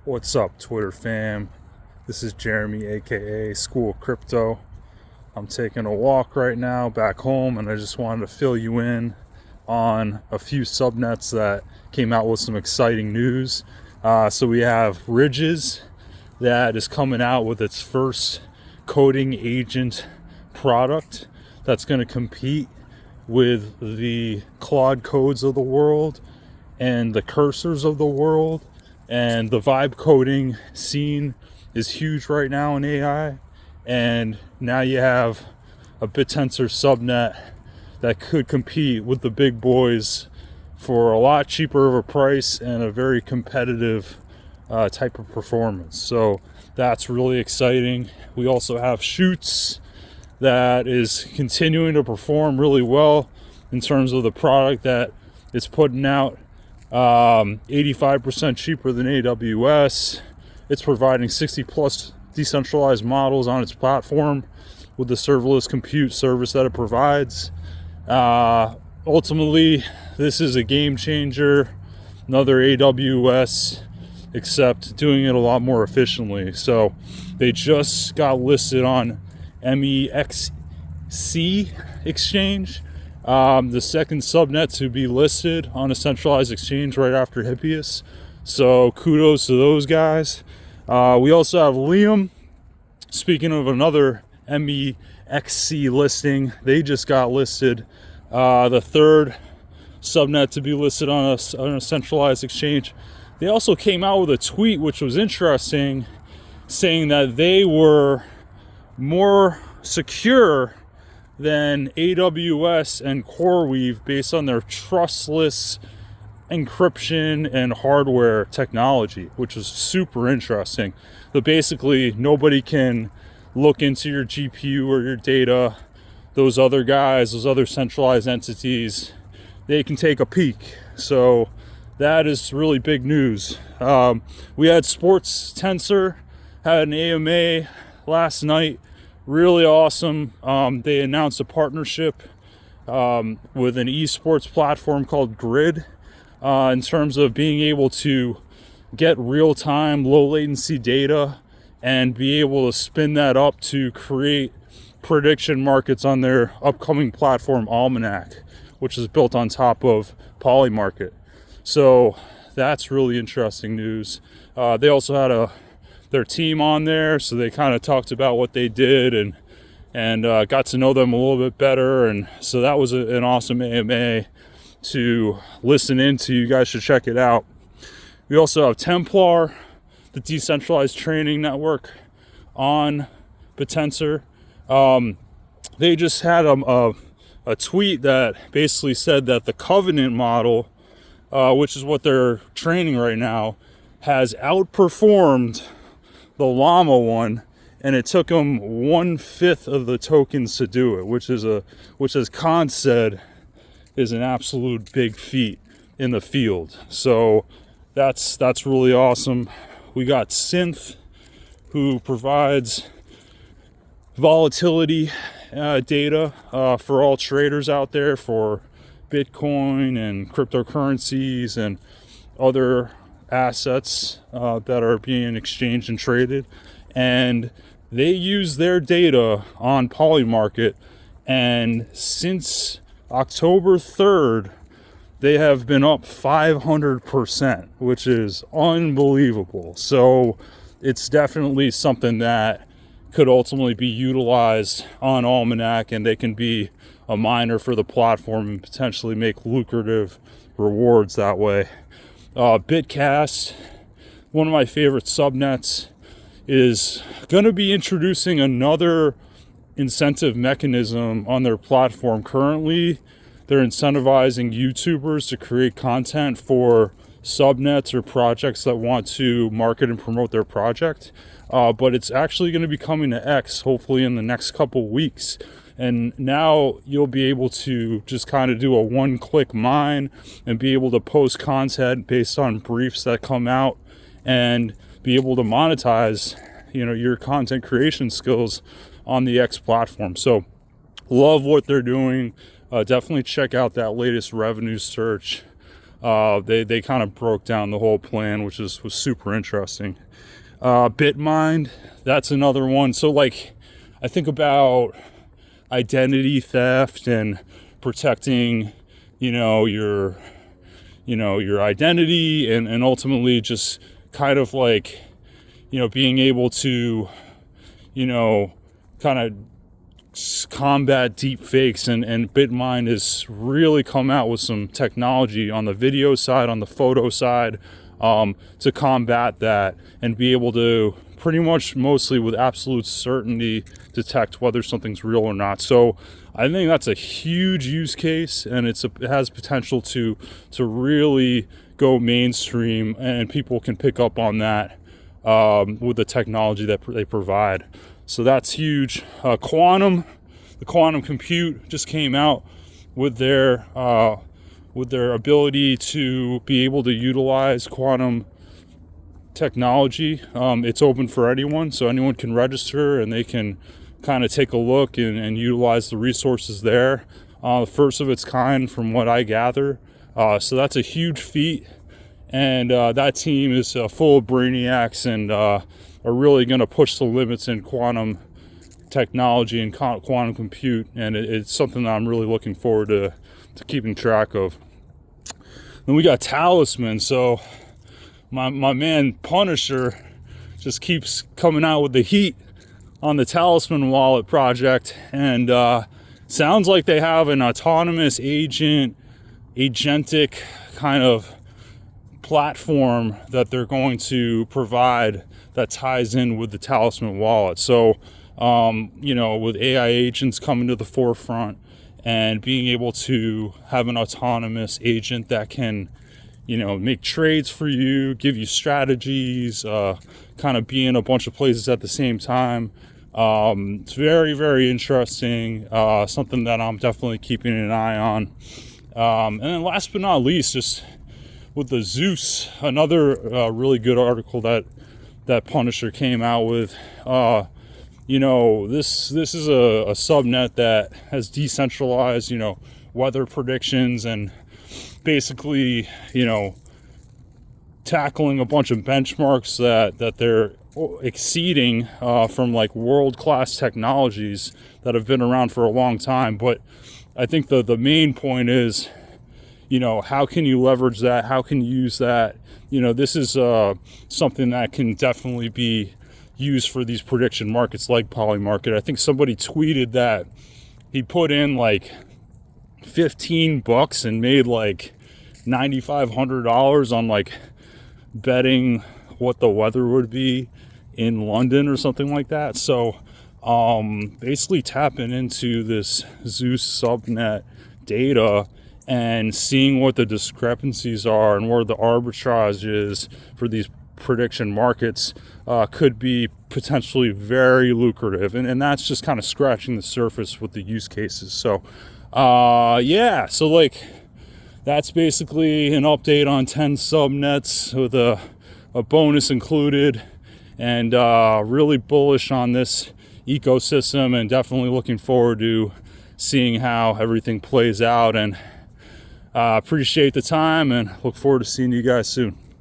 What's up, Twitter fam? This is Jeremy, aka School of Crypto. I'm taking a walk right now back home, and I just wanted to fill you in on a few subnets that came out with some exciting news. So we have Ridges that is coming out with its first coding agent product that's going to compete with the Claude codes of the world and the cursors of the world. And the vibe coding scene is huge right now in AI. And now you have a Bittensor subnet that could compete with the big boys for a lot cheaper of a price and a very competitive type of performance. So that's really exciting. We also have Shoots that is continuing to perform really well in terms of the product that it's putting out. 85% cheaper than AWS. It's providing 60 plus decentralized models on its platform with the serverless compute service that it provides. Ultimately, this is a game changer, another AWS, except doing it a lot more efficiently. So they just got listed on MEXC exchange. The second subnet to be listed on a centralized exchange right after Hippias. So kudos to those guys. We also have Liam. Speaking of another MEXC listing, they just got listed. The third subnet to be listed on a centralized exchange. They also came out with a tweet which was interesting, saying that they were more secure than AWS and CoreWeave based on their trustless encryption and hardware technology, which is super interesting. But basically, nobody can look into your GPU or your data. Those other guys, those other centralized entities, they can take a peek. So that is really big news. We had Sports Tensor had an AMA last night. Really awesome. They announced a partnership with an esports platform called Grid in terms of being able to get real-time, low-latency data and be able to spin that up to create prediction markets on their upcoming platform Almanac, which is built on top of Polymarket. So that's really interesting news. They also had their team on there, so they kind of talked about what they did and got to know them a little bit better. And so that was an awesome AMA to listen into. You guys should check it out. We also have Templar, the decentralized training network on Bittensor. They just had a tweet that basically said that the Covenant model, which is what they're training right now, has outperformed the Llama one, and it took them 1/5 of the tokens to do it, which as Khan said is an absolute big feat in the field. So that's really awesome. We got Synth, who provides volatility data for all traders out there for Bitcoin and cryptocurrencies and other assets that are being exchanged and traded, and they use their data on Polymarket, and since October 3rd they have been up 500%, which is unbelievable. So it's definitely something that could ultimately be utilized on Almanac, and they can be a miner for the platform and potentially make lucrative rewards that way. Bitcast, one of my favorite subnets, is going to be introducing another incentive mechanism on their platform. Currently, they're incentivizing YouTubers to create content for subnets or projects that want to market and promote their project. But it's actually going to be coming to X, hopefully in the next couple weeks. And now you'll be able to just kind of do a one-click mine and be able to post content based on briefs that come out and be able to monetize, your content creation skills on the X platform. So love what they're doing. Definitely check out that latest revenue search. they kind of broke down the whole plan, which was super interesting. Bitmind, that's another one. So like, I think about identity theft and protecting, your identity, and ultimately just kind of like, being able to, kind of combat deep fakes, and Bitmind has really come out with some technology on the video side, on the photo side, to combat that and be able to pretty much mostly with absolute certainty detect whether something's real or not. So I think that's a huge use case, and it has potential to really go mainstream, and people can pick up on that with the technology that they provide. So that's huge. The quantum compute just came out with their ability to be able to utilize quantum technology. It's open for anyone, so anyone can register and they can kind of take a look and utilize the resources there. The first of its kind, from what I gather. So that's a huge feat, and that team is full of brainiacs and are really going to push the limits in quantum technology and quantum compute, and it's something that I'm really looking forward to keeping track of. Then we got Talisman. So my man Punisher just keeps coming out with the heat on the Talisman wallet project, and sounds like they have an autonomous agentic kind of platform that they're going to provide that ties in with the Talisman wallet. So with AI agents coming to the forefront and being able to have an autonomous agent that can make trades for you, give you strategies, kind of be in a bunch of places at the same time. It's very, very interesting, something that I'm definitely keeping an eye on. And then last but not least, just with the Zeus, another really good article that Punisher came out with. This is a subnet that has decentralized, weather predictions, and basically, tackling a bunch of benchmarks that they're exceeding from like world-class technologies that have been around for a long time. But I think the main point is, how can you leverage that? How can you use that? This is something that can definitely be used for these prediction markets like Polymarket. I think somebody tweeted that he put in like $15 and made like $9,500 on like betting what the weather would be in London or something like that. So basically tapping into this Zeus subnet data and seeing what the discrepancies are and where the arbitrage is for these prediction markets could be potentially very lucrative, and that's just kind of scratching the surface with the use cases. So so like that's basically an update on 10 subnets with a bonus included, and really bullish on this ecosystem, and definitely looking forward to seeing how everything plays out, and appreciate the time and look forward to seeing you guys soon.